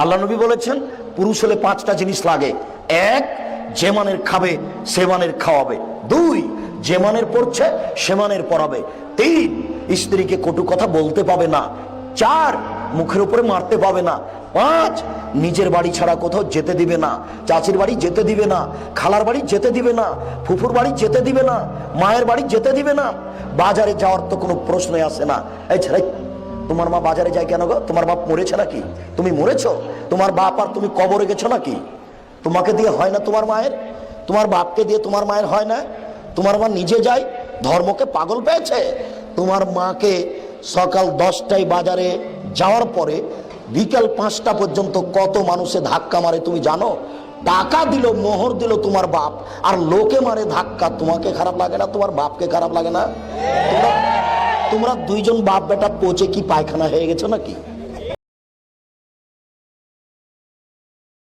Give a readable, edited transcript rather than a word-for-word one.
আল্লাহ নবী বলেছেন পুরুষ হলে 5টা জিনিস লাগে। 1, যে মানের খাবে সে মানের খাওয়াবে। 2, যে মানের পড়ছে সে মানের পড়াবে। 3, স্ত্রীকে কটু কথা বলতে পাবে না। 4, মুখের উপরে মারতে পাবে না। 5, নিজের বাড়ি ছাড়া কোথাও যেতে দিবে না। চাচির বাড়ি যেতে দিবে না, খালার বাড়ি যেতে দিবে না, ফুফুর বাড়ি যেতে দিবে না, মায়ের বাড়ি যেতে দিবে না। বাজারে যাওয়ার তো কোনো প্রশ্নই আসে না। এই ছেলে, তোমার মা বাজারে যায় কেন গো? তোমার বাপ মরেছে নাকি? তুমি মরেছো? তোমার বাপ আর তুমি কবরে গেছো নাকি? তোমাকে দিয়ে হয় না তোমার মায়ের? তোমার বাপকে দিয়ে তোমার মায়ের হয় না? তোমার মা নিজে যায়, ধর্মকে পাগল পেয়েছে। তোমার মাকে সকাল 10টায় বাজারে যাওয়ার পরে বিকাল 5টা পর্যন্ত কত মানুষে ধাক্কা মারে তুমি জানো? টাকা দিল, মোহর দিল তোমার বাপ, আর লোকে মারে ধাক্কা। তোমাকে খারাপ লাগে না? তোমার বাপকে খারাপ লাগে না? তোমরা দুইজন বাপ বেটা পচে কি পায়খানা হয়ে গেছো নাকি?